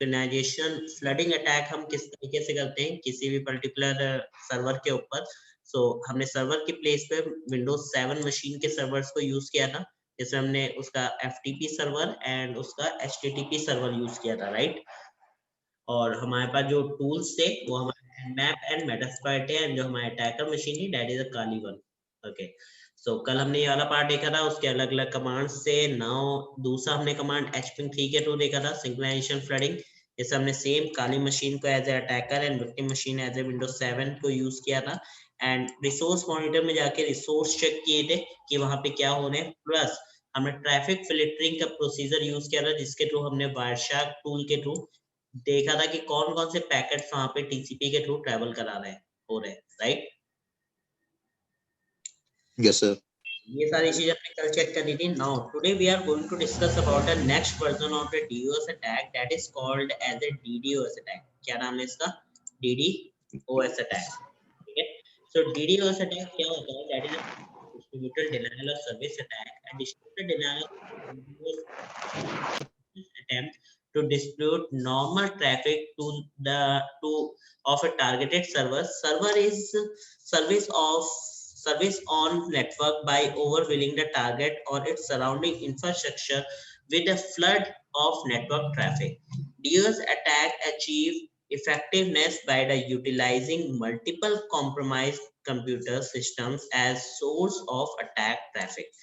Synchronisation flooding attack हम किस तरीके से करते हैं किसी भी पर्टिकुलर सर्वर के ऊपर। सो हमने सर्वर के प्लेस पे विंडोज 7 मशीन के सर्वर्स को यूज किया था, जिसमें हमने उसका FTP सर्वर एंड उसका HTTP सर्वर यूज किया था, राइट। और हमारे पास जो टूल्स थे वो हमारे मैप एंड मेटास्प्लॉइट है, एंड जो हमारे अटैकर मशीन है that is a Kali one. Okay, so कल हमने ये वाला पार्ट देखा था, उसके अलग अलग कमांड्स से। नाउ दूसरा हमने कमांड hping3 के थ्रू देखा था, सिंक्रोनाइजेशन फ्लडिंग। जैसे हमने सेम काली मशीन को as a attacker and victim machine as a Windows 7 को यूज किया था, एंड रिसोर्स मॉनिटर में जाके रिसोर्स चेक किए थे कि वहां पे क्या हो रहे हैं। प्लस हमने ट्रैफिक फिल्टरिंग का प्रोसीजर यूज किया था, जिसके थ्रू हमने वायरशार्क टूल के थ्रू देखा था कि कौन कौन से पैकेट्स वहां पे TCP के थ्रू ट्रेवल करा रहे हैं, हो रहे हैं, राइट। यस सर, ये सारी चीजें हमने कल चेक करी थी। Now today we are going to discuss about the next version of the DDoS attack that is called as a DDoS attack. क्या नाम है इसका? DDoS अटैक, ठीक है। सो DDoS अटैक क्या होता है? That is distributed denial of service attack. And distributed denial attempt to distribute normal traffic to of a targeted server. Server is service on network by overwhelming the target or its surrounding infrastructure with a flood of network traffic. DDoS attack achieve effectiveness by the utilizing multiple compromised computer systems as source of attack traffic.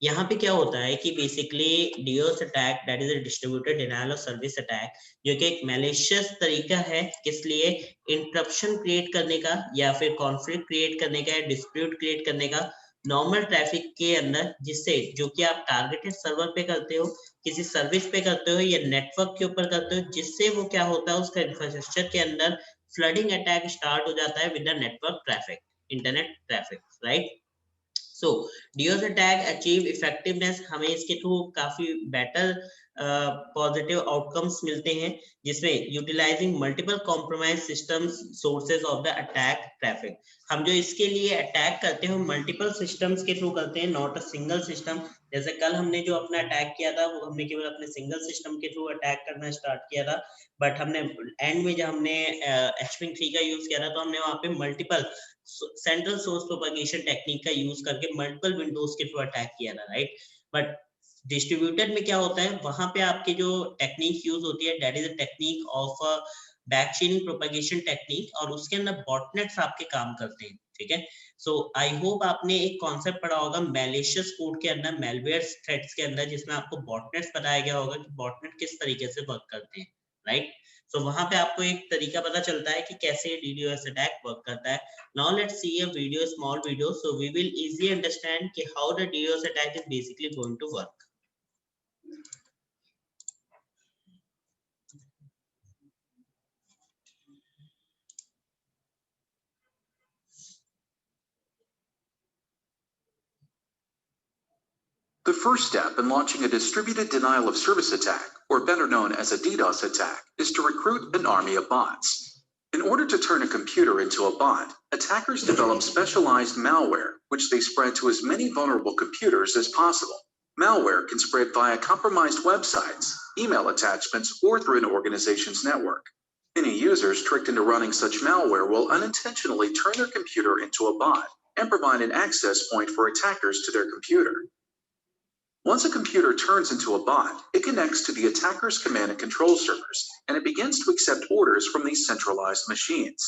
यहाँ पे क्या होता है कि basically DDoS attack that is a distributed denial of service attack, जो कि एक malicious तरीका है किस लिए? इंटरप्शन क्रिएट करने का, या फिर कॉन्फ्लिक्ट क्रिएट करने का, या डिस्प्यूट क्रिएट करने का नॉर्मल ट्रैफिक के अंदर, जिससे जो कि आप टारगेटेड सर्वर पे करते हो, किसी सर्विस पे करते हो, या नेटवर्क के ऊपर करते हो, जिससे वो क्या होता है उसका इंफ्रास्ट्रक्चर के अंदर फ्लडिंग अटैक स्टार्ट हो जाता है with the network traffic, internet traffic, right. So DDoS attack achieve effectiveness, हमें इसके थ्रू काफी बेटर पॉजिटिव आउटकम्स मिलते हैं, जिसमें utilizing multiple compromise systems sources of the attack traffic. हम जो इसके लिए अटैक करते हैं मल्टीपल सिस्टम्स के थ्रू करते हैं, नॉट अ सिंगल सिस्टम। जैसे कल हमने जो अपना अटैक किया था वो हमने केवल अपने सिंगल सिस्टम के थ्रू अटैक करना स्टार्ट किया था, बट हमने एंड में जब हमने hping3 का यूज किया था तो हमने वहां पे multiple central source propagation technique का यूज करके मल्टीपल विंडोज के थ्रू अटैक किया था, राइट। बट डिस्ट्रीब्यूटेड में क्या होता है, वहां पे आपकी जो टेक्निक यूज होती है that is a technique of back chain propagation technique, और उसके अंदर बॉटनेट्स आपके काम करते हैं, ठीक है। सो आई होप आपने एक कॉन्सेप्ट पढ़ा होगा मैलिशियस कोड के अंदर, मेलवेयर थ्रेड्स के अंदर, जिसमें आपको बॉटनेट्स बताया गया होगा कि बॉटनेट किस तरीके से वर्क करते हैं, राइट। सो वहां पे आपको एक तरीका पता चलता है कि कैसे DDoS अटैक वर्क करता है। Now let's see a video, small video, so we will easily understand कि how the DDoS attack is basically going to work. The first step in launching a distributed denial of service attack, or better known as a DDoS attack, is to recruit an army of bots. In order to turn a computer into a bot, attackers develop specialized malware, which they spread to as many vulnerable computers as possible. Malware can spread via compromised websites, email attachments, or through an organization's network. Any users tricked into running such malware will unintentionally turn their computer into a bot and provide an access point for attackers to their computer. Once a computer turns into a bot, it connects to the attacker's command and control servers, and it begins to accept orders from these centralized machines.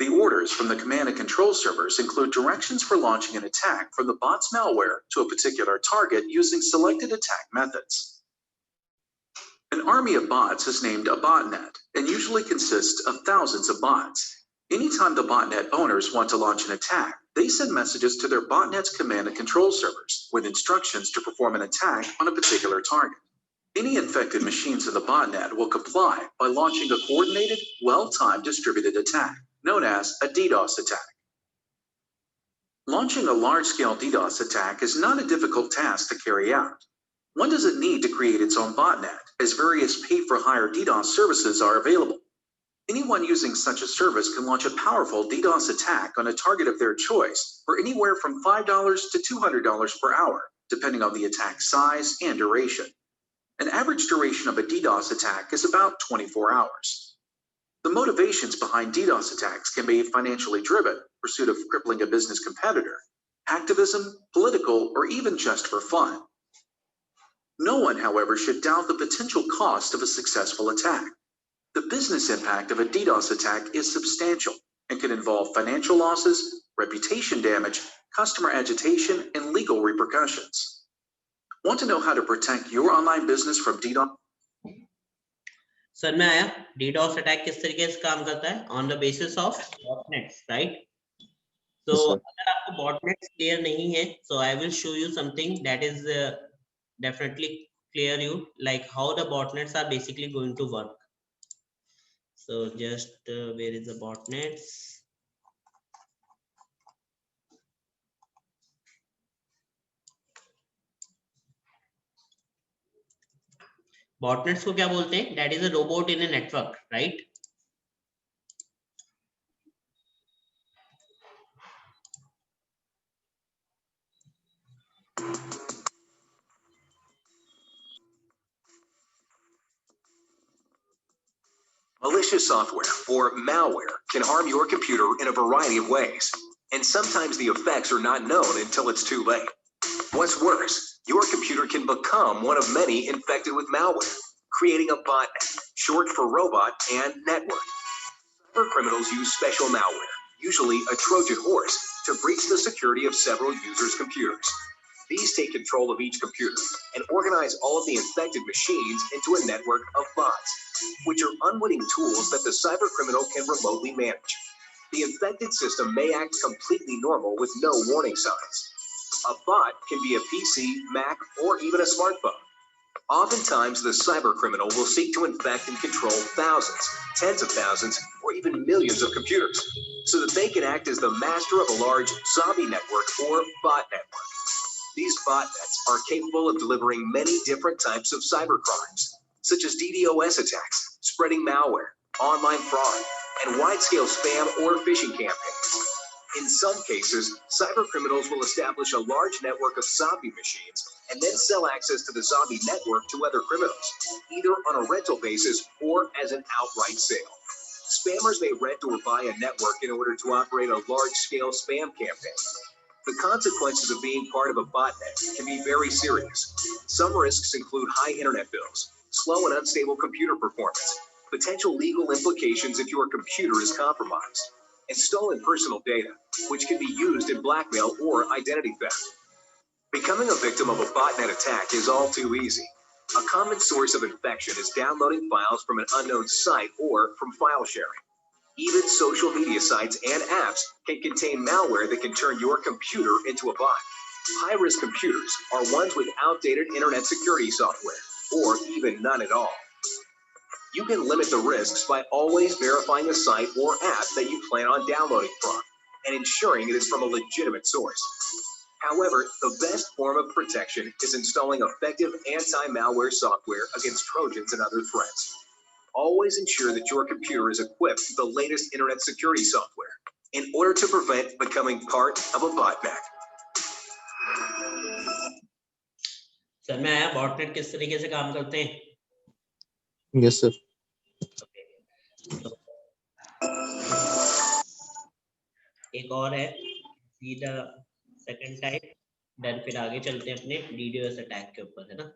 The orders from the command and control servers include directions for launching an attack from the bot's malware to a particular target using selected attack methods. An army of bots is named a botnet and usually consists of thousands of bots. Anytime the botnet owners want to launch an attack, they send messages to their botnet's command and control servers with instructions to perform an attack on a particular target. Any infected machines in the botnet will comply by launching a coordinated, well-timed distributed attack, known as a DDoS attack. Launching a large-scale DDoS attack is not a difficult task to carry out. One doesn't need to create its own botnet, as various pay-for-hire DDoS services are available. Anyone using such a service can launch a powerful DDoS attack on a target of their choice for anywhere from $5 to $200 per hour, depending on the attack size and duration. An average duration of a DDoS attack is about 24 hours. The motivations behind DDoS attacks can be financially driven, pursuit of crippling a business competitor, activism, political, or even just for fun. No one, however, should doubt the potential cost of a successful attack. The business impact of a DDoS attack is substantial and can involve financial losses, reputation damage, customer agitation, and legal repercussions. Want to know how to protect your online business from DDoS? Sir में आया DDoS attack किस तरीके से काम करता है on the basis of botnets, right? So अगर आपको botnets clear नहीं है, so I will show you something that is definitely clear you, like how the botnets are basically going to work. So just where is the botnets? Botnets को क्या बोलते हैं? That is a robot in a network, right? Malicious software, or malware, can harm your computer in a variety of ways, and sometimes the effects are not known until it's too late. What's worse, your computer can become one of many infected with malware, creating a botnet, short for robot and network. Cyber criminals use special malware, usually a Trojan horse, to breach the security of several users' computers. These take control of each computer and organize all of the infected machines into a network of bots, which are unwitting tools that the cyber criminal can remotely manage. The infected system may act completely normal with no warning signs. A bot can be a PC, Mac, or even a smartphone. Oftentimes, the cyber criminal will seek to infect and control thousands, tens of thousands, or even millions of computers, so that they can act as the master of a large zombie network or bot network. These botnets are capable of delivering many different types of cyber crimes, such as DDoS attacks, spreading malware, online fraud, and wide-scale spam or phishing campaigns. In some cases, cyber criminals will establish a large network of zombie machines and then sell access to the zombie network to other criminals, either on a rental basis or as an outright sale. Spammers may rent or buy a network in order to operate a large-scale spam campaign. The consequences of being part of a botnet can be very serious. Some risks include high internet bills, slow and unstable computer performance, potential legal implications if your computer is compromised, and stolen personal data, which can be used in blackmail or identity theft. Becoming a victim of a botnet attack is all too easy. A common source of infection is downloading files from an unknown site or from file sharing. Even social media sites and apps can contain malware that can turn your computer into a bot. High-risk computers are ones with outdated internet security software, or even none at all. You can limit the risks by always verifying a site or app that you plan on downloading from, and ensuring it is from a legitimate source. However, the best form of protection is installing effective anti-malware software against Trojans and other threats. Always ensure that your computer is equipped with the latest internet security software in order to prevent becoming part of a botnet. Sir मैं आया botnet किस तरीके से काम करते हैं? Yes, sir. एक और है सीधा सेकंड टाइप, देन फिर आगे चलते हैं अपने DDoS अटैक के ऊपर, है ना?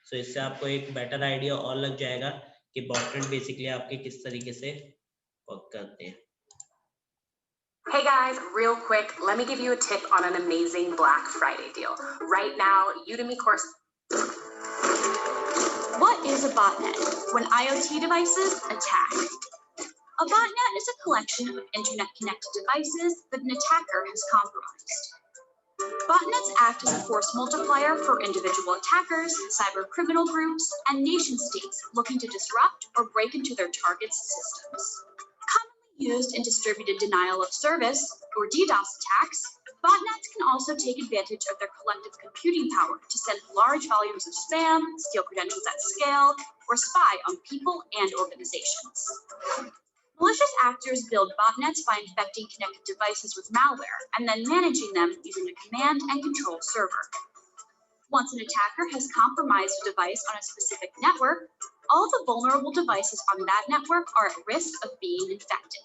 सो इससे आपको एक बेटर आइडिया और लग जाएगा कि बॉटनेट बेसिकली आपके किस तरीके से वर्क करते हैं. Hey guys, real quick, let me give you a tip on an amazing Black Friday deal. Right now, Udemy course. What is a botnet? When IoT devices attack. A botnet is a collection of internet-connected devices that an attacker has compromised. Botnets act as a force multiplier for individual attackers, cyber criminal groups, and nation-states looking to disrupt or break into their targets' systems. Used in distributed denial of service, or DDoS attacks, botnets can also take advantage of their collective computing power to send large volumes of spam, steal credentials at scale, or spy on people and organizations. Malicious actors build botnets by infecting connected devices with malware and then managing them using a command and control server. Once an attacker has compromised a device on a specific network, all the vulnerable devices on that network are at risk of being infected.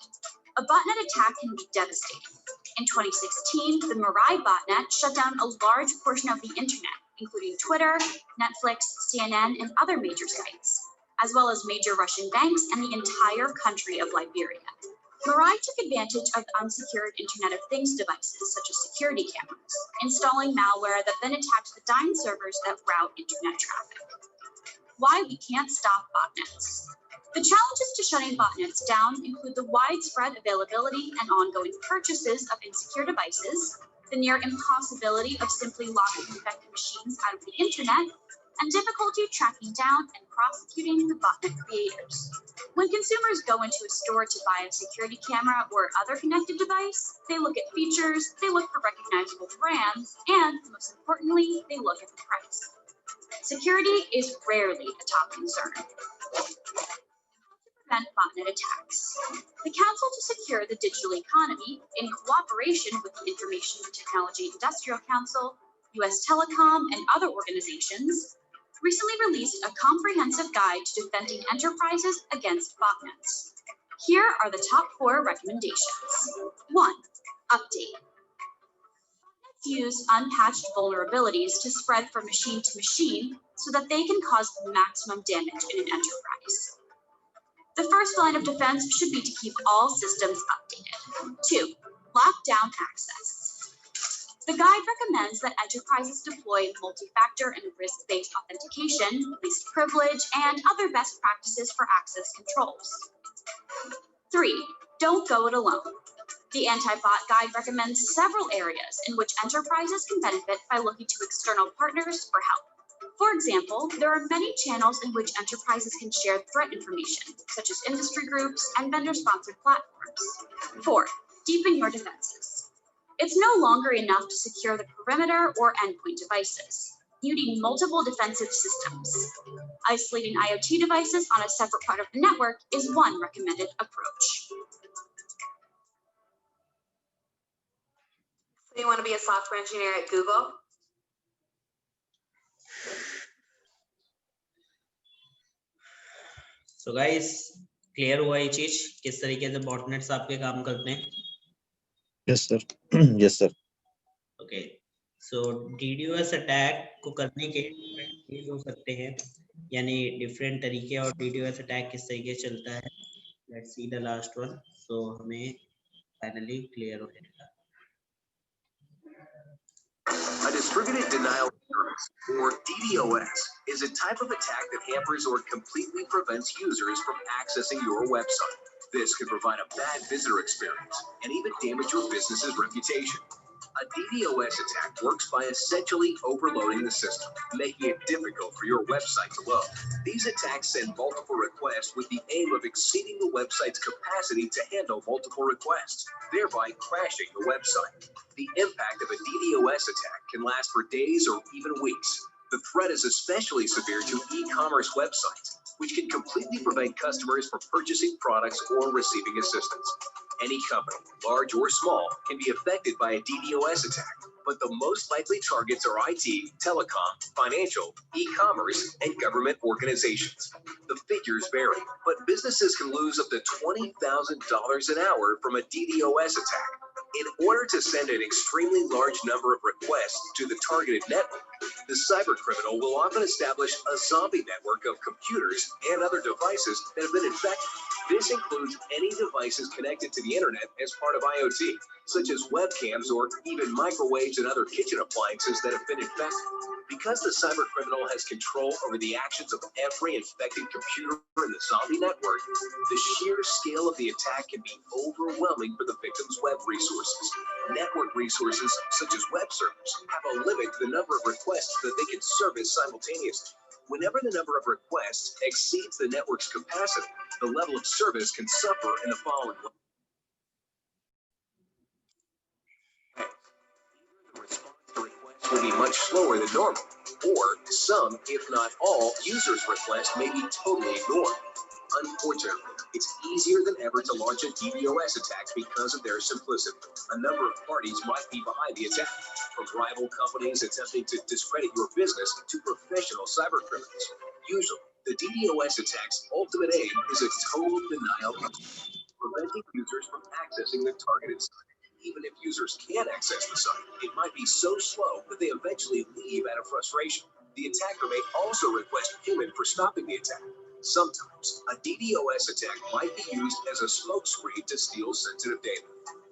A botnet attack can be devastating. In 2016, the Mirai botnet shut down a large portion of the internet, including Twitter, Netflix, CNN, and other major sites, as well as major Russian banks and the entire country of Liberia. Mirai took advantage of unsecured Internet of Things devices, such as security cameras, installing malware that then attacked the dying servers that route internet traffic. Why we can't stop botnets. The challenges to shutting botnets down include the widespread availability and ongoing purchases of insecure devices, the near impossibility of simply locking infected machines out of the internet, and difficulty tracking down and prosecuting the botnet creators. When consumers go into a store to buy a security camera or other connected device, they look at features, they look for recognizable brands, and most importantly, they look at the price. Security is rarely a top concern. Prevent botnet attacks. The Council to Secure the Digital Economy, in cooperation with the Information Technology Industrial Council, US Telecom, and other organizations, recently released a comprehensive guide to defending enterprises against botnets. Here are the top 4 recommendations. 1. Update. Botnets use unpatched vulnerabilities to spread from machine to machine so that they can cause maximum damage in an enterprise. The first line of defense should be to keep all systems updated. 2. Lock down access. The guide recommends that enterprises deploy multi-factor and risk-based authentication, least privilege, and other best practices for access controls. 3. Don't go it alone. The anti-bot guide recommends several areas in which enterprises can benefit by looking to external partners for help. For example, there are many channels in which enterprises can share threat information, such as industry groups and vendor-sponsored platforms. 4. Deepen your defenses. It's no longer enough to secure the perimeter or endpoint devices. You need multiple defensive systems. Isolating IoT devices on a separate part of the network is one recommended approach. So you want to be a software engineer at Google? So guys, clear हुआ ये चीज किस तरीके से botnets आपके काम करते हैं? Yes, sir. Yes, sir. Okay. So DDoS attack को करने के different ways हो सकते हैं, यानी different तरीके और DDoS attack किस तरीके से चलता है. Let's see the last one. So हमें finally clear हो जाएगा. A distributed denial of service, or DDoS, is a type of attack that hampers or completely prevents users from accessing your website. This can provide a bad visitor experience and even damage your business's reputation. A DDoS attack works by essentially overloading the system, making it difficult for your website to load. These attacks send multiple requests with the aim of exceeding the website's capacity to handle multiple requests, thereby crashing the website. The impact of a DDoS attack can last for days or even weeks. The threat is especially severe to e-commerce websites, which can completely prevent customers from purchasing products or receiving assistance. Any company, large or small, can be affected by a DDoS attack, but the most likely targets are IT, telecom, financial, e-commerce, and government organizations. The figures vary, but businesses can lose up to $20,000 an hour from a DDoS attack. In order to send an extremely large number of requests to the targeted network, the cybercriminal will often establish a zombie network of computers and other devices that have been infected. This includes any devices connected to the internet as part of IoT, such as webcams or even microwaves and other kitchen appliances that have been infected. Because the cybercriminal has control over the actions of every infected computer in the zombie network, the sheer scale of the attack can be overwhelming for the victim's web resources. Network resources, such as web servers, have a limit to the number of requests that they can service simultaneously. Whenever the number of requests exceeds the network's capacity, the level of service can suffer in the following way. The response to requests will be much slower than normal, or some, if not all, users' requests may be totally ignored. Unfortunately, it's easier than ever to launch a DDoS attack because of their simplicity. A number of parties might be behind the attack, from rival companies attempting to discredit your business to professional cyber criminals. Usually, the DDoS attack's ultimate aim is a total denial of preventing users from accessing the targeted site. Even if users can access the site, it might be so slow that they eventually leave out of frustration. The attacker may also request payment for stopping the attack. Sometimes, a DDoS attack might be used as a smokescreen to steal sensitive data.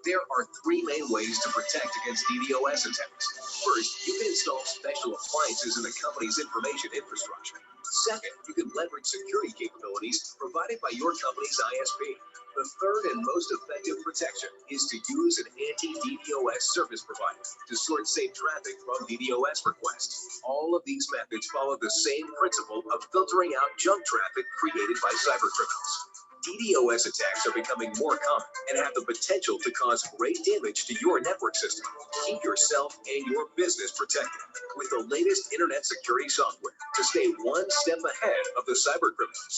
There are three main ways to protect against DDoS attacks. First, you can install special appliances in the company's information infrastructure. Second, you can leverage security capabilities provided by your company's ISP. The third and most effective protection is to use an anti-DDoS service provider to sort safe traffic from DDoS requests. All of these methods follow the same principle of filtering out junk traffic created by cybercriminals. DDoS attacks are becoming more common and have the potential to cause great damage to your network system. Keep yourself and your business protected with the latest internet security software to stay one step ahead of the cybercriminals.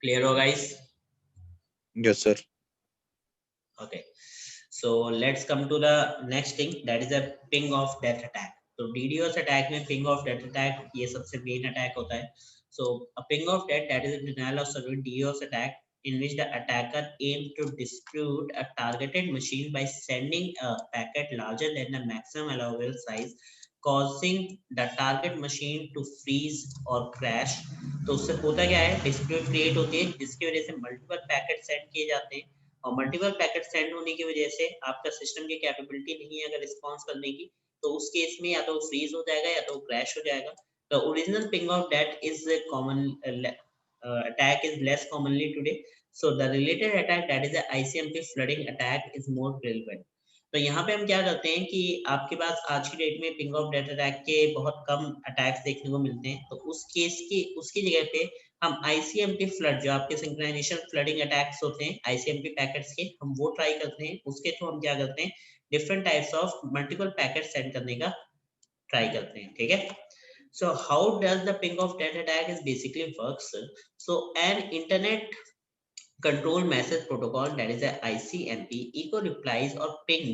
Clear हो guys? Yes, sir. Okay, so let's come to the next thing, that is a ping of death attack. तो DDoS attack में ping of death attack ये सबसे main attack होता है. So a ping of death, that is a denial of service DDoS attack in which the attacker aims to dispute a targeted machine by sending a packet larger than the maximum allowable size, causing the target machine to freeze or crash. तो उससे होता क्या है, dispute create होती है जिसकी वजह से multiple packets send किए जाते हैं और मल्टीपल पैकेट सेंड होने की वजह से आपका सिस्टम की कैपेबिलिटी नहीं है अगर रिस्पांस करने की, तो उस केस में या तो फ्रीज हो जाएगा या तो क्रैश हो जाएगा. The original ping of that is common attack is less commonly today, so the related attack, that is the ICMP flooding attack, is more relevant. तो यहाँ पे हम क्या करते हैं कि आपके पास आज की डेट में पिंग ऑफ डेट अटैक के बहुत कम अटैक्स देखने को मिलते हैं, तो उस केस की उसकी जगह पे हम ICMP फ्लड, जो आपके सिंक्रोनाइजेशन फ्लडिंग अटैक्स होते हैं ICMP पैकेट्स के, हम वो ट्राई करते हैं. उसके थ्रू हम क्या करते हैं, different types of multiple packet send करने का ट्राई करते हैं. ठीक है. So how does the ping of death attack is basically works? So an internet control message protocol, that is a ICMP, echo replies और ping,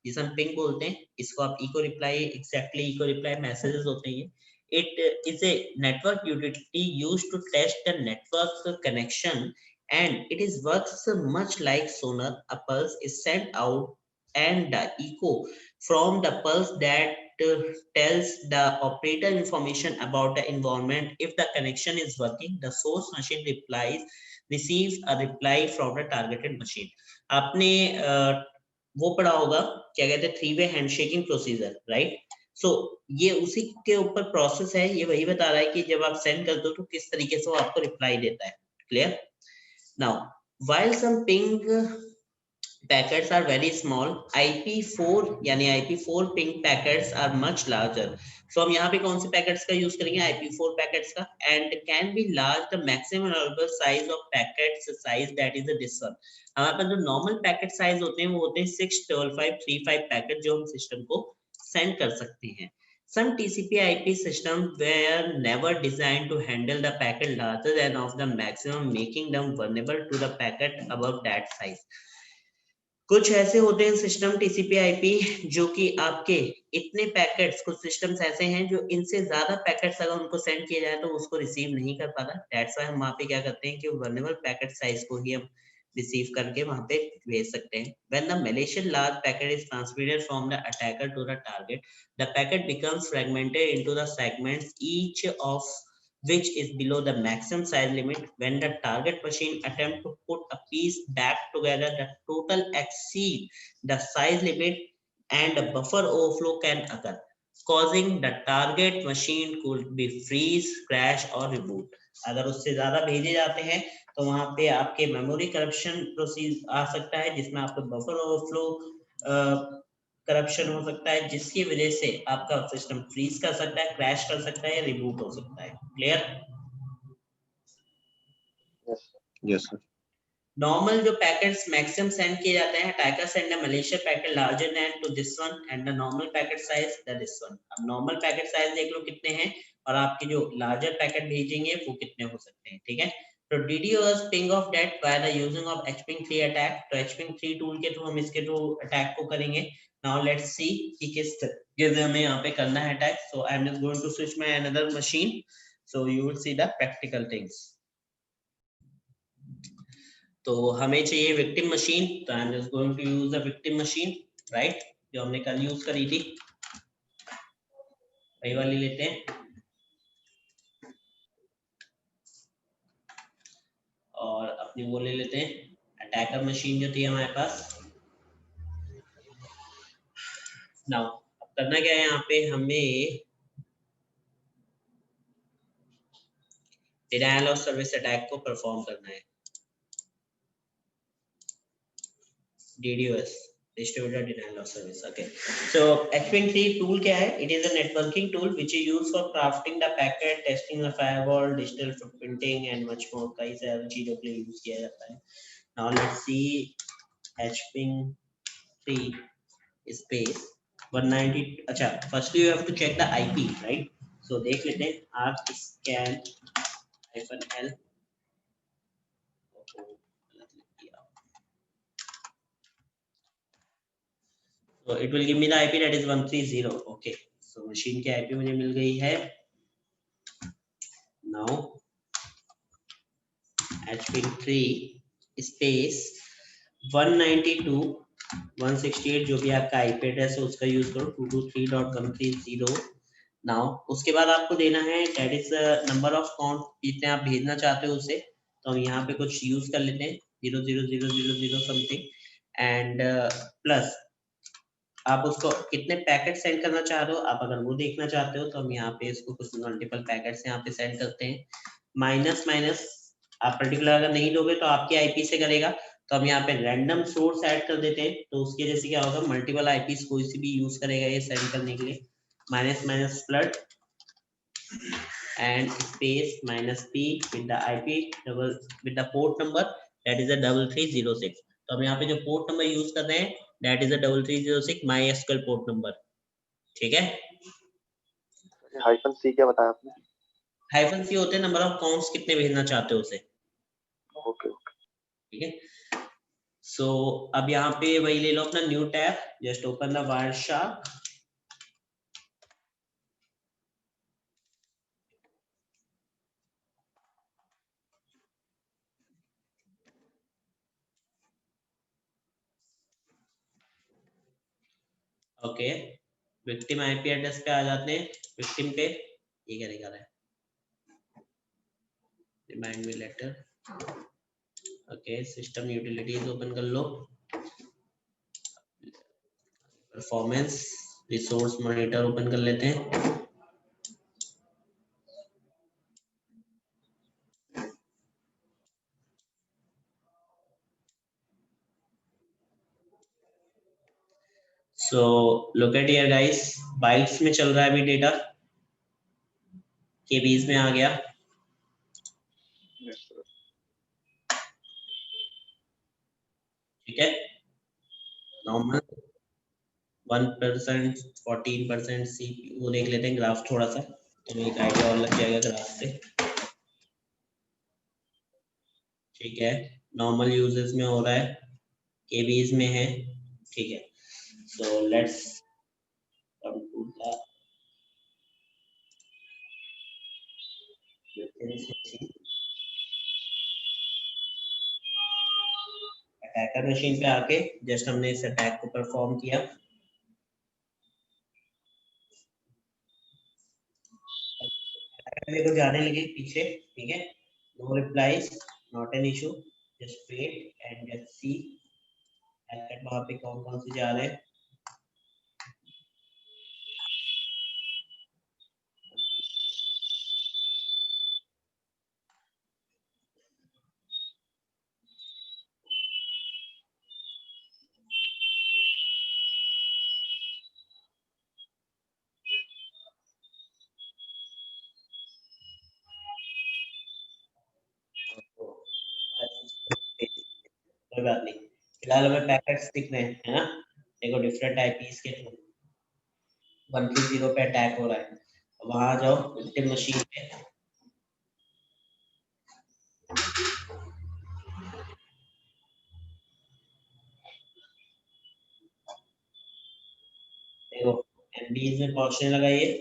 जिसे हम ping बोलते हैं, इसको आप echo reply, exactly echo reply messages होते हैं. It is a network utility used to test the network connection, and it is works much like sonar. A pulse is sent out and the echo from the pulse that tells the operator information about the environment. If the connection is working, the source machine receives a reply from the targeted machine. आपने वो पढ़ा होगा, क्या कहते हैं, 3-way handshaking procedure, right? सो ये उसी के ऊपर प्रोसेस है, ये वही बता रहा है कि जब आप सेंड करते हो तो किस तरीके से वो आपको रिप्लाई देता है. Clear? Now while some ping packets are very small, IP4 यानी IP4 ping packets are much larger. So हम यहाँ पे कौन से पैकेट्स का यूज करेंगे, IP4 पैकेट्स का, and can be large. The maximum allowable size of packets size, that is this one. हमारे पास जो नॉर्मल पैकेट साइज होते हैं वो होते हैं 65535 पैकेट जो हम सिस्टम को सेंड कर सकते हैं. Some TCP/IP systems were never designed to handle the packet larger than of the maximum, making them vulnerable to the packet above that size. कुछ ऐसे होते हैं सिस्टम TCP/IP जो कि आपके इतने पैकेट्स, कुछ सिस्टम्स ऐसे हैं जो इनसे ज्यादा पैकेट्स अगर उनको सेंड किया जाए तो उसको रिसीव नहीं कर पाता. दैट्स व्हाई हम वहाँ पे क्या करते हैं कि वल्नरेबल पैकेट साइज को ही हम रिसीव करके वहाँ पे भेज सकते हैं. When the malicious large packet is transmitted from the attacker to the target, the packet becomes fragmented into the segments, each of which is below the maximum size limit. When the target machine attempt to put a piece back together, the total exceed the size limit and a buffer overflow can occur, causing the target machine could be freeze, crash or reboot. अगर उससे ज्यादा भेजे जाते हैं तो वहां पे आपके मेमोरी करप्शन प्रोसीज आ सकता है, जिसमें आपको बफर ओवरफ्लो करप्शन हो सकता है, जिसकी वजह से आपका सिस्टम फ्रीज कर सकता है, क्रैश कर सकता है या रिबूट हो सकता है. क्लियर? Yes, sir. नॉर्मल जो पैकेट्स मैक्सिमम सेंड किए जाते हैं, attacker send a malicious packet larger than to this one and the normal packet size the this one. अब नॉर्मल पैकेट साइज देख लो कितने हैं और आपके जो लार्जर पैकेट भेजेंगे वो कितने हो सकते हैं, ठीक है। तो DDoS ping of that by the using of hping3 attack, तो hping3 टूल के थ्रू हम इसके थ्रू अटैक को करेंगे। नाउ लेट्स सी कि किस तरीके से हमें यहाँ पे करना है attack. So I am just going to switch my another machine so you will see the practical things. तो हमें चाहिए विक्टिम मशीन, तो I am just going to use the victim machine, right, जो हमने कल यूज करी थी वही वाली लेते हैं। और अपनी वो ले लेते हैं अटैकर मशीन जो थी हमारे पास। नाउ अब करना क्या है, यहाँ पे हमें डिनायल ऑफ सर्विस अटैक को परफॉर्म करना है। DDoS, distributed denial of service, okay. So hping3 tool क्या है? It is a networking tool which is used for crafting the packet, testing the firewall, digital footprinting and much more। कई सारी चीजों के लिए यूज किया जाता है। Now let's see hping3 space 190। अच्छा, firstly you have to check the IP, right? So देख लेते हैं arcscan -l। So it will give me the IP that is 130, okay। So machine की IP मुझे मिल गई है। Now hping3 space 192.168 जो भी आपका IP एड्रेस है उसका यूज करो 223.130। नाउ उसके बाद आपको देना है that is number of count, जितने आप भेजना चाहते हो उसे। तो हम यहाँ पे कुछ यूज कर लेते हैं 00000 समथिंग एंड प्लस आप उसको कितने पैकेट सेंड करना चाह रहे हो, आप अगर वो देखना चाहते हो तो हम यहाँ पे इसको कुछ मल्टीपल पैकेट्स यहाँ पे सेंड करते हैं। माइनस माइनस आप पर्टिकुलर अगर नहीं दोगे तो आपके आईपी से करेगा, तो हम यहाँ पे रैंडम सोर्स ऐड कर देते हैं। तो उसकी वजह से क्या होगा, मल्टीपल आईपीस कोई सी भी यूज करेगा ये सेंड करने के लिए। Minus minus flood and space -p with the IP double with the port number that is a 3306। तो हम यहाँ पे जो पोर्ट नंबर यूज कर रहे हैं that is a 3306 MySQL port number, ठीक है। हाइफन सी क्या बताया आपने? हाइफन सी होते हैं नंबर ऑफ काउंट्स, कितने भेजना चाहते हो उसे, ओके ओके ठीक है। सो अब यहाँ पे वही ले लो अपना new tab, just open the Wireshark. Okay, victim IP address पे आ जाते हैं। विक्टिम पे ये क्या दिखा रहा है, remind me later, okay. System utilities open कर लो, परफॉर्मेंस रिसोर्स मॉनिटर ओपन कर लेते हैं। So look at here guys, bytes में चल रहा है अभी डेटा, केबीज में आ गया, यस सर ठीक है। नॉर्मल 1%, 14% CPU, वो देख लेते हैं ग्राफ थोड़ा सा, तो एक आइडिया और लग जाएगा ग्राफ से, ठीक है। नॉर्मल यूजेस में हो रहा है, केबीज में है, ठीक है। So let's come to the attacker machine पे आके जस्ट हमने इस अटैक को परफॉर्म किया। को जाने लगे पीछे, ठीक है। No replies, not an issue, just wait and let's see packet वहां पे कौन कौन से जा रहे हैं। कोई बात नहीं, फिलहाल हमें पैकेट्स दिख रहे हैं, है ना। देखो डिफरेंट आईपीस के थ्रू 130 पे अटैक हो रहा है। वहां जाओ विक्टिम मशीन पे, देखो एमडीज में पहुंचने लगा ये।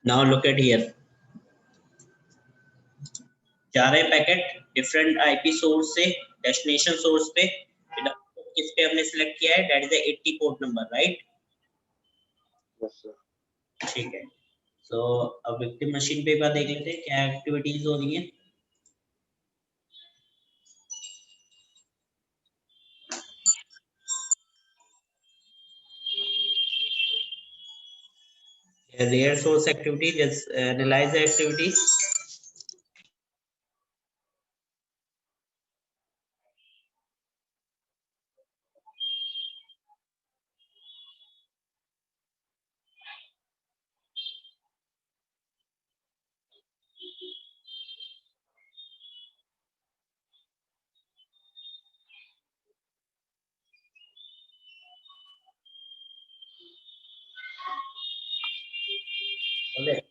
नाउ लुक एट हियर, जा रहे पैकेट डिफरेंट आईपी सोर्स से डेस्टिनेशन सोर्स पे, किस पे हमने सिलेक्ट किया है, that is the 80 port number, right. Yes, sir. ठीक है, सो अब विक्टिम मशीन पे एक बार देख लेते हैं क्या एक्टिविटीज हो रही है। Rare source activity, just analyze the activities.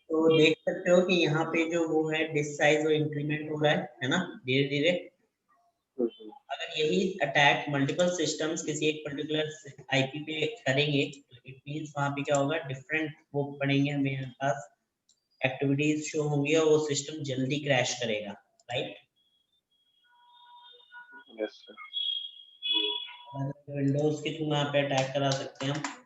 तो देख सकते हो कि यहाँ पे जो वो है डिस्क साइज वो इंक्रीमेंट हो रहा है ना, धीरे धीरे। Mhm. अगर यही अटैक मल्टीपल सिस्टम्स किसी एक पर्टिकुलर आईपी पे करेंगे तो इट मींस वहां पे क्या होगा, डिफरेंट वो पड़ेंगे हमें पास, एक्टिविटीज शो होंगी और वो सिस्टम जल्दी क्रैश करेगा, राइट। Yes, sir. विंडोज के थ्रू यहाँ पे अटैक करा सकते हैं हम।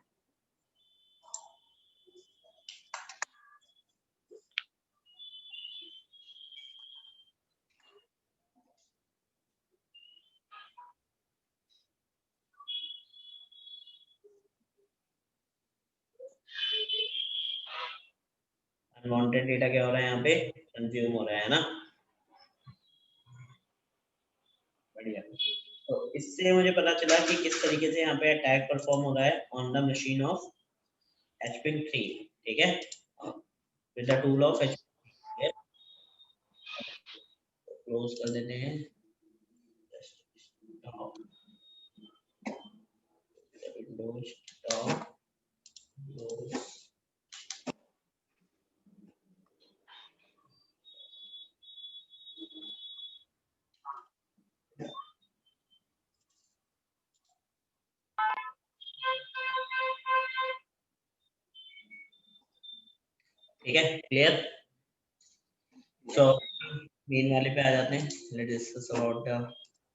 अनवांटेड डेटा क्या हो रहा है यहाँ पे, कंज्यूम हो रहा है ना, बढ़िया। तो इससे मुझे पता चला कि किस तरीके से यहाँ पे अटैक परफॉर्म हो रहा है on the machine of HP3, ठीक है, with the tool of HP3। Close कर देते हैं, विंडोज टॉप क्लोज। ठीक है, क्लियर। सो मेन वाले पे आ जाते हैं, let's discuss about the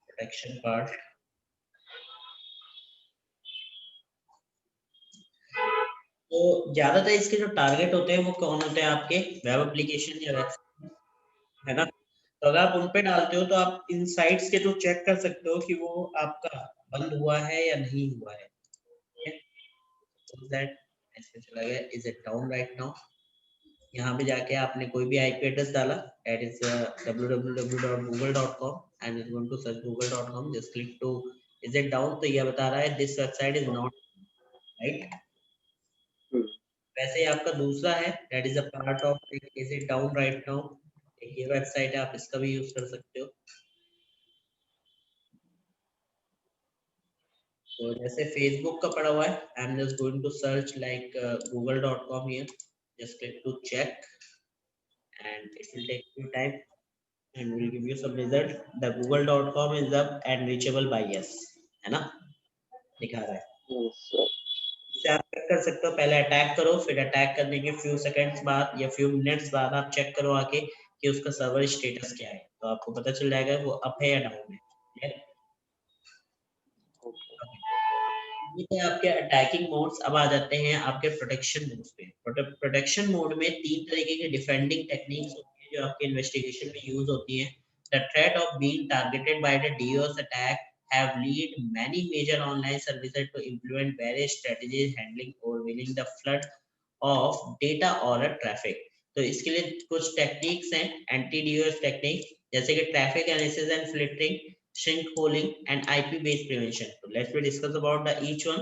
protection part. तो ज्यादातर इसके जो टारगेट होते हैं वो कौन होते हैं आपके, वेब एप्लीकेशन या वेब, है ना। तो अगर आप उन पे डालते हो तो आप इन साइट्स के थ्रू चेक कर सकते हो कि वो आपका बंद हुआ है या नहीं हुआ है, ठीक है? दैट ऐसे चला गया, is it down right now. यहाँ पे जाके आपने कोई भी आईपी एड्रेस डाला, that is www.google.com and is going to search google.com, just click to is it down, तो ये बता रहा है this website is not right. वैसे ही आपका दूसरा है that is a part of is it down right now, ये वेबसाइट है, आप इसका भी यूज कर सकते हो। तो जैसे फेसबुक का पड़ा हुआ है, I am just going to search like google.com here, just click to check and it will take few time and will give you some result. The google.com is up and reachable by yes, है ना, दिखा रहा है। Yes, sir. इससे आप check कर सकते हो, पहले अटैक करो, फिर अटैक करने के फ्यू सेकंड्स बाद या फ्यू मिनट्स बाद आप चेक करो आके कि उसका सर्वर स्टेटस क्या है, तो आपको पता चल जाएगा वो अप है या डाउन है। Okay. ये थे आपके अटैकिंग मोड्स। अब आ जाते हैं आपके प्रोटेक्शन मोड्स पे। प्रोटेक्शन मोड में 3 तरीके की डिफेंडिंग टेक्निक्स होती है जो आपके इन्वेस्टिगेशन में यूज होती है। The threat of being targeted by the DOS attack have led many major online services to implement various strategies handling or winning the flood of data or a traffic। तो इसके लिए कुछ techniques हैं anti DOS technique, जैसे कि traffic analysis and filtering, shrink holing and IP based prevention। So let's we discuss about the each one।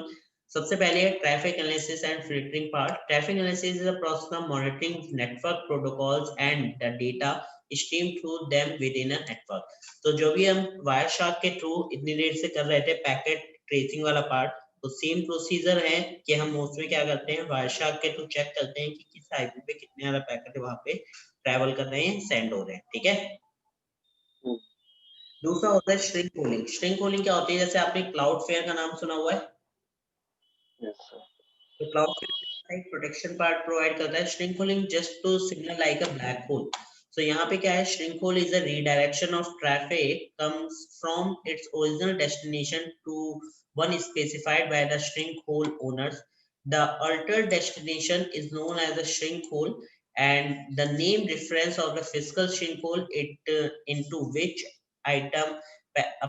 सबसे पहले है traffic analysis and filtering part। Traffic analysis is a process of monitoring network protocols and the data streamed through them within a network। तो जो भी हम wire shark के through इतनी देर से कर रहे थे पैकेट ट्रेसिंग वाला पार्ट, तो सेम प्रोसीजर है कि हम उसमें क्या करते हैं, वायर शार्क के थ्रू चेक करते हैं कि किस आईपी पे कितने वाला पैकेट वहां पे ट्रैवल कर रहे हैं, सेंड हो रहे हैं, ठीक है। दूसरा होता है श्रिंक होलिंग। श्रिंक होलिंग क्या होती है, जैसे आपने क्लाउड फेयर का नाम सुना हुआ है, Yes, sir. तो क्लाउड फेयर एक प्रोटेक्शन पार्ट प्रोवाइड करता है। Sinkholing just to signal like a black hole. So यहाँ पे क्या है, sinkhole is a redirection of traffic comes from its original destination to one specified by the shrink hole owners। The altered destination is known as a shrink hole and the name reference of the physical shrink hole it into which item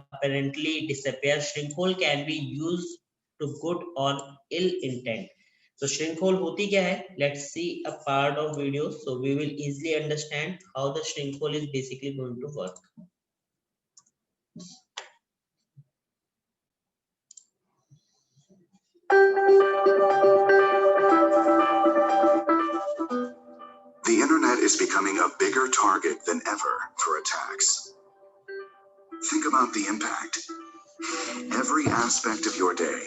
apparently disappears। Shrink hole can be used to good or ill intent। So shrink hole होती क्या है, let's see a part of video so we will easily understand how the shrink hole is basically going to work। The internet is becoming a bigger target than ever for attacks. Think about the impact. Every aspect of your day,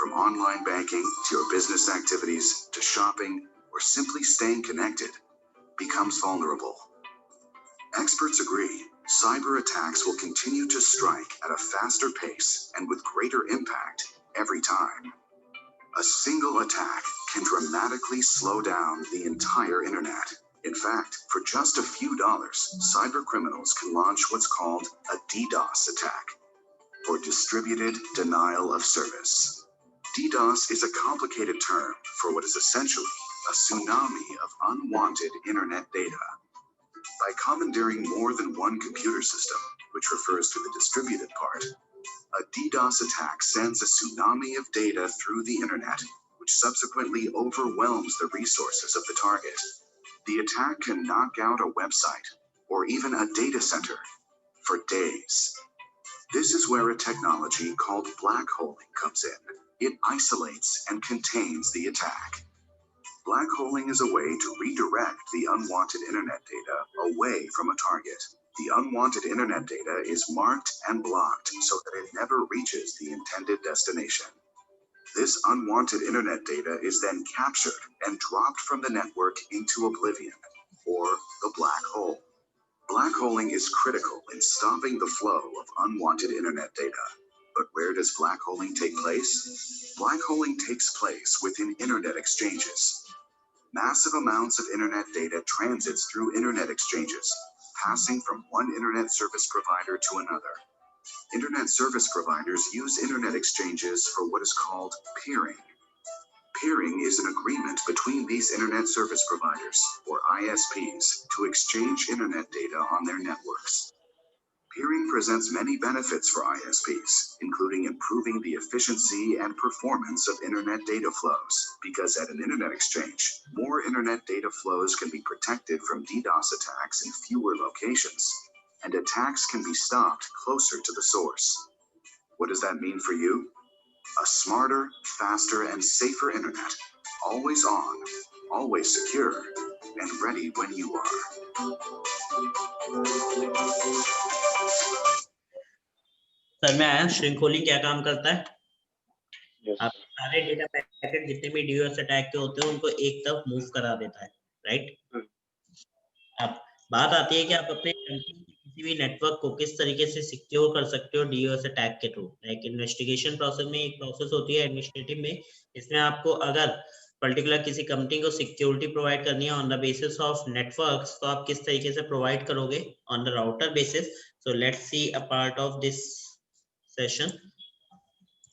from online banking to your business activities to shopping or simply staying connected, becomes vulnerable. Experts agree cyber attacks will continue to strike at a faster pace and with greater impact every time. A single attack can dramatically slow down the entire internet. In fact, for just a few dollars, cyber criminals can launch what's called a DDoS attack, or distributed denial of service. DDoS is a complicated term for what is essentially a tsunami of unwanted internet data. By commandeering more than one computer system, which refers to the distributed part, a DDoS attack sends a tsunami of data through the internet, which subsequently overwhelms the resources of the target. The attack can knock out a website or even a data center for days. This is where a technology called black holing comes in. It isolates and contains the attack. Black holing is a way to redirect the unwanted internet data away from a target. The unwanted internet data is marked and blocked so that it never reaches the intended destination. This unwanted internet data is then captured and dropped from the network into oblivion, or the black hole. Black holing is critical in stopping the flow of unwanted internet data. But where does black holing take place? Black holing takes place within internet exchanges. Massive amounts of internet data transits through internet exchanges, passing from one internet service provider to another. Internet service providers use internet exchanges for what is called peering. Peering is an agreement between these internet service providers, or ISPs, to exchange internet data on their networks. Peering presents many benefits for ISPs, including improving the efficiency and performance of internet data flows, because at an internet exchange, more internet data flows can be protected from DDoS attacks in fewer locations, and attacks can be stopped closer to the source. What does that mean for you? A smarter, faster, and safer internet, always on, always secure, and ready when you are. Sir मैं आया, श्रृंखोलिंग क्या काम करता है? Yes. आप सारे data packet जितने भी डीओएस अटैक के होते हैं उनको एक तरफ मूव करा देता है, राइट? अब बात आती है कि आप अपने किसी भी नेटवर्क को किस तरीके से सिक्योर कर सकते हो डीओएस अटैक के थ्रू। लाइक इन्वेस्टिगेशन प्रोसेस में एक प्रोसेस होती है एडमिनिस्ट्रेटिव में, इसमें आपको अगर पर्टिकुलर किसी कंपनी को सिक्योरिटी प्रोवाइड करनी है on the basis of networks, तो आप किस तरीके से प्रोवाइड करोगे on the router basis. So let's see a part of this session,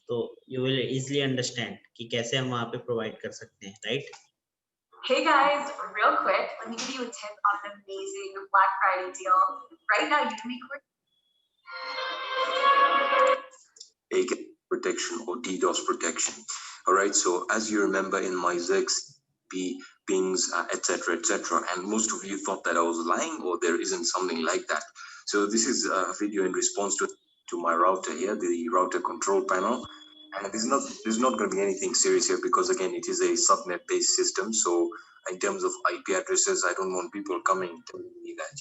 तो यू विल इजीली अंडरस्टैंड कि कैसे हम वहां पे प्रोवाइड कर सकते हैं, right? Hey guys, real quick, let me give you a tip on an amazing Black Friday deal. Right now, you can make ACAT protection or DDoS protection. All right, so as you remember in my Zex, pings, etc., and most of you thought that I was lying or there isn't something like that. So this is a video in response to my router here, the router control panel. And there's not going to be anything serious here because again, it is a subnet based system. So in terms of IP addresses, I don't want people coming telling me that,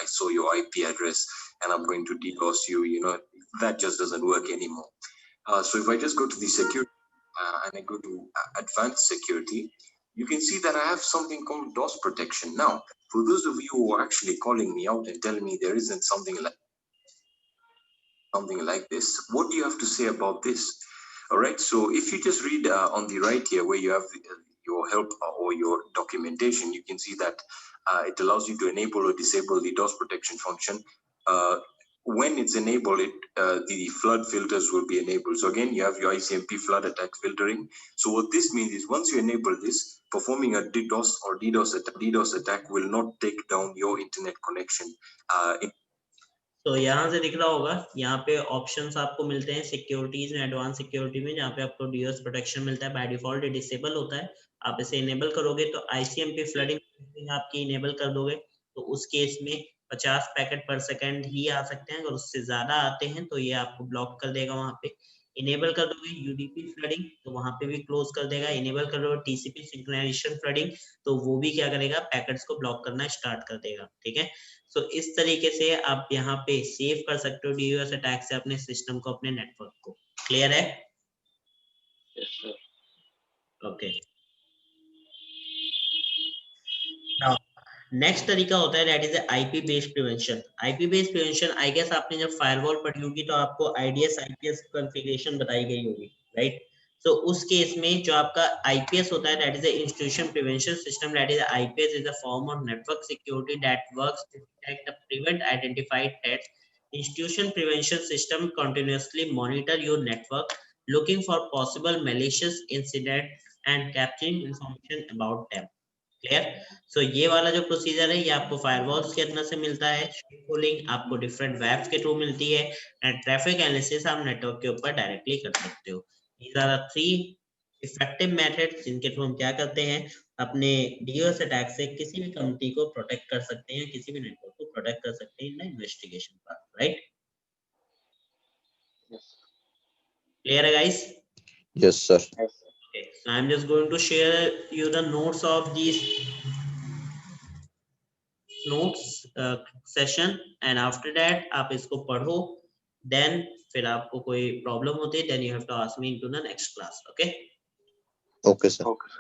I saw your IP address and I'm going to DDoS you, that just doesn't work anymore. So if I just go to the security and I go to advanced security, you can see that I have something called DOS protection. Now, for those of you who are actually calling me out and telling me there isn't something like this, what do you have to say about this? All right, so if you just read on the right here where you have your help or your documentation, you can see that it allows you to enable or disable the DOS protection function. When it's enabled, the flood filters will be enabled. So again, you have your ICMP flood attack filtering. So what this means is once you enable this, performing a DDoS or DDoS attack will not take down your internet connection. तो यहाँ से दिख रहा होगा, यहाँ पे options आपको मिलते हैं सिक्योरिटीज में, एडवांस सिक्योरिटी में, जहाँ पे आपको डीओएस प्रोटेक्शन मिलता है। बाय डिफॉल्ट ये डिसेबल होता है, आप इसे इनेबल करोगे तो आईसीएमपी फ्लडिंग आपकी इनेबल कर दोगे तो उस केस में 50 पैकेट पर सेकंड ही आ सकते हैं। अगर उससे ज्यादा आते हैं तो ये आपको ब्लॉक कर देगा। वहां पे इनेबल कर दोगे यूडीपी फ्लडिंग तो वहां पे भी क्लोज कर देगा। इनेबल कर दोगे टीसीपी सिंक्रोनाइजेशन फ्लडिंग तो वो भी क्या करेगा, पैकेट्स को ब्लॉक करना स्टार्ट कर देगा। ठीक है, सो इस तरीके से आप यहाँ पे सेव कर सकते हो डीओएस अटैक से अपने सिस्टम को, अपने नेटवर्क को। क्लियर है? Yes, sir. Okay, now next तरीका होता है that is IP based prevention. IP based prevention I guess आपने जब फायरवॉल पढ़ी होगी तो आपको आईडीएस आईपीएस कॉन्फ़िगरेशन बताई गई होगी, राइट? सो उस केस में जो आपका आईपीएस होता है that is a institution prevention system, that is IPS is a form of network security that works to detect prevent identified threats. Institution prevention system continuously monitor your network, looking for possible malicious incident and capturing information about them. Clear? So ये वाला जो procedure है ये आपको firewalls के अंदर से मिलता है, शेडोलिंग आपको डिफरेंट वेब्स के थ्रू मिलती है, एंड ट्रैफिक एनालिसिस आप नेटवर्क के ऊपर डायरेक्टली कर सकते हो। These are the 3 effective methods जिनके थ्रू हम क्या करते हैं, अपने डीओएस अटैक से किसी भी कंपनी को प्रोटेक्ट कर सकते हैं, किसी भी नेटवर्क को प्रोटेक्ट कर सकते हैं in the investigation part, right? Yes. Clear है guys? Yes, sir. Yes, sir. Okay, so I'm just going to share you the notes of these notes session and after that आप इसको पढ़ो, then फिर आपको कोई प्रॉब्लम होती है then you have to ask me into the next class. Okay? Okay, sir. Okay, sir.